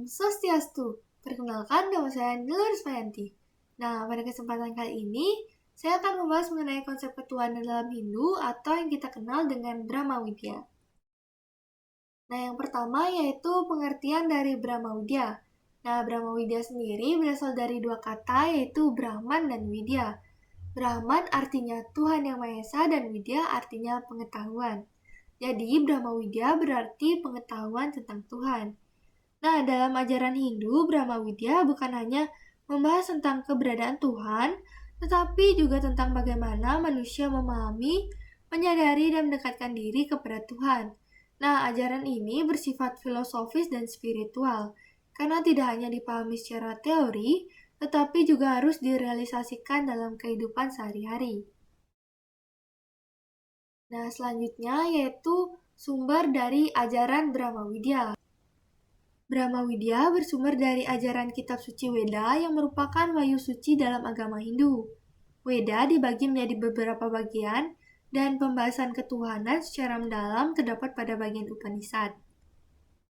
Om Swastiastu. Perkenalkan, nama saya Dolores Payanti. Nah, pada kesempatan kali ini, saya akan membahas mengenai konsep ketuhanan dalam Hindu atau yang kita kenal dengan Brahma Widya. Nah, yang pertama yaitu pengertian dari Brahma Widya. Nah, Brahma Widya sendiri berasal dari dua kata yaitu Brahman dan Widya. Brahman artinya Tuhan Yang Maha Esa dan Widya artinya pengetahuan. Jadi, Brahma Widya berarti pengetahuan tentang Tuhan. Nah, dalam ajaran Hindu, Brahma Widya bukan hanya membahas tentang keberadaan Tuhan, tetapi juga tentang bagaimana manusia memahami, menyadari, dan mendekatkan diri kepada Tuhan. Nah, ajaran ini bersifat filosofis dan spiritual, karena tidak hanya dipahami secara teori, tetapi juga harus direalisasikan dalam kehidupan sehari-hari. Nah, selanjutnya yaitu sumber dari ajaran Brahma Widya. Brahma Widya bersumber dari ajaran kitab suci Weda yang merupakan wahyu suci dalam agama Hindu. Weda dibagi menjadi beberapa bagian dan pembahasan ketuhanan secara mendalam terdapat pada bagian Upanishad.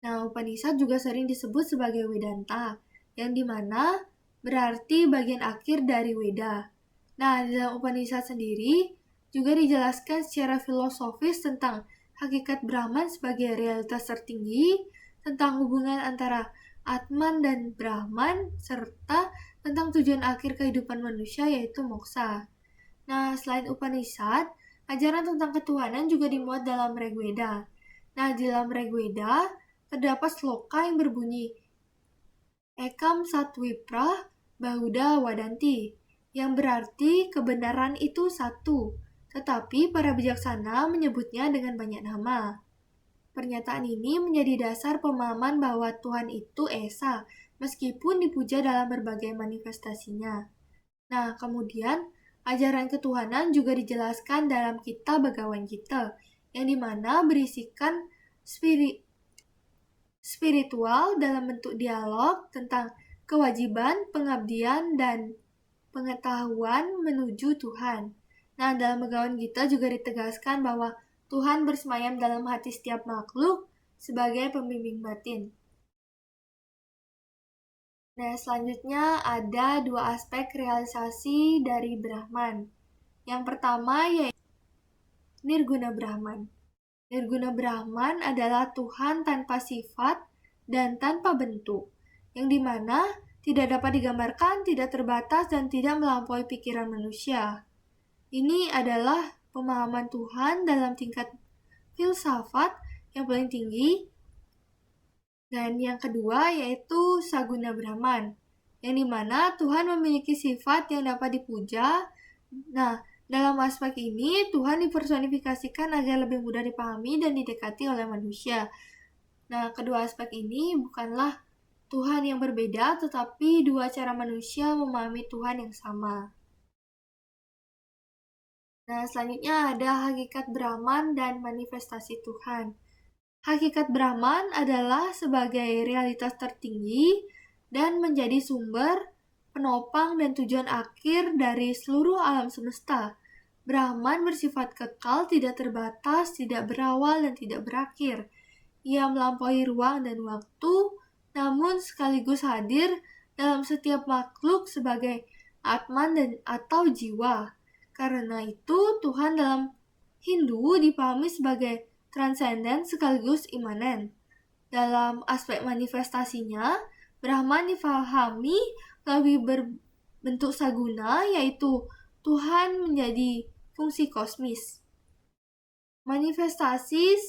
Nah, Upanishad juga sering disebut sebagai Vedanta, yang dimana berarti bagian akhir dari Weda. Nah, di dalam Upanishad sendiri juga dijelaskan secara filosofis tentang hakikat Brahman sebagai realitas tertinggi, tentang hubungan antara Atman dan Brahman, serta tentang tujuan akhir kehidupan manusia yaitu moksha. Nah, selain Upanishad, ajaran tentang ketuhanan juga dimuat dalam Rigveda. Nah, di dalam Rigveda terdapat sloka yang berbunyi Ekam Satwipra Bahuda Wadanti, yang berarti kebenaran itu satu, tetapi para bijaksana menyebutnya dengan banyak nama. Pernyataan ini menjadi dasar pemahaman bahwa Tuhan itu Esa, meskipun dipuja dalam berbagai manifestasinya. Nah, kemudian ajaran ketuhanan juga dijelaskan dalam kitab Bhagavad Gita, yang dimana berisikan spiritual dalam bentuk dialog tentang kewajiban, pengabdian, dan pengetahuan menuju Tuhan. Nah, dalam Bhagavad Gita juga ditegaskan bahwa Tuhan bersemayam dalam hati setiap makhluk sebagai pembimbing batin. Nah, selanjutnya ada dua aspek realisasi dari Brahman. Yang pertama yaitu Nirguna Brahman. Nirguna Brahman adalah Tuhan tanpa sifat dan tanpa bentuk, yang dimana tidak dapat digambarkan, tidak terbatas, dan tidak melampaui pikiran manusia. Ini adalah pemahaman Tuhan dalam tingkat filsafat yang paling tinggi. Dan yang kedua yaitu Saguna Brahman, yang dimana Tuhan memiliki sifat yang dapat dipuja. Nah, dalam aspek ini Tuhan dipersonifikasikan agar lebih mudah dipahami dan didekati oleh manusia. Nah, kedua aspek ini bukanlah Tuhan yang berbeda, tetapi dua cara manusia memahami Tuhan yang sama. Nah, selanjutnya ada hakikat Brahman dan manifestasi Tuhan. Hakikat Brahman adalah sebagai realitas tertinggi dan menjadi sumber, penopang, dan tujuan akhir dari seluruh alam semesta. Brahman bersifat kekal, tidak terbatas, tidak berawal, dan tidak berakhir. Ia melampaui ruang dan waktu, namun sekaligus hadir dalam setiap makhluk sebagai Atman dan atau jiwa. Karena itu, Tuhan dalam Hindu dipahami sebagai transenden sekaligus imanen. Dalam aspek manifestasinya, Brahman dipahami melalui berbentuk saguna, yaitu Tuhan menjadi fungsi kosmis. Manifestasi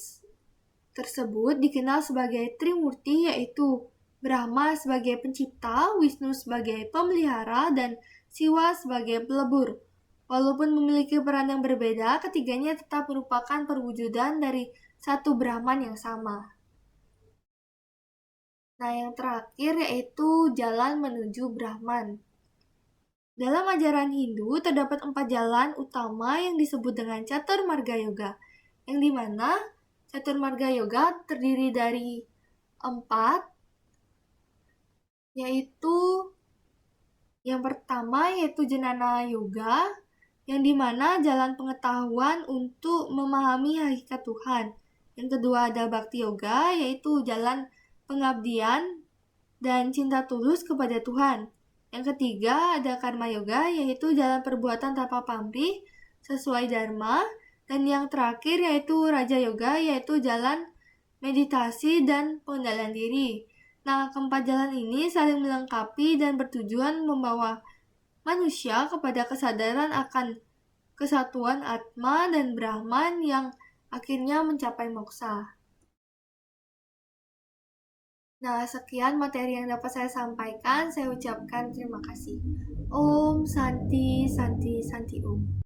tersebut dikenal sebagai Trimurti, yaitu Brahma sebagai pencipta, Wisnu sebagai pemelihara, dan Siwa sebagai pelebur. Walaupun memiliki peran yang berbeda, ketiganya tetap merupakan perwujudan dari satu Brahman yang sama. Nah, yang terakhir yaitu jalan menuju Brahman. Dalam ajaran Hindu terdapat 4 jalan utama yang disebut dengan Caturmarga Yoga, yang dimana Caturmarga Yoga terdiri dari 4, yaitu yang pertama yaitu Jnana Yoga, yang dimana jalan pengetahuan untuk memahami hakikat Tuhan. Yang kedua ada Bhakti Yoga, yaitu jalan pengabdian dan cinta tulus kepada Tuhan. Yang ketiga ada karma yoga, yaitu jalan perbuatan tanpa pamrih sesuai dharma. Dan yang terakhir yaitu raja yoga, yaitu jalan meditasi dan pengendalian diri. Nah, keempat jalan ini saling melengkapi dan bertujuan membawa manusia kepada kesadaran akan kesatuan Atma dan Brahman yang akhirnya mencapai moksa. Nah, sekian materi yang dapat saya sampaikan. Saya ucapkan terima kasih. Om Santi Santi Santi Om.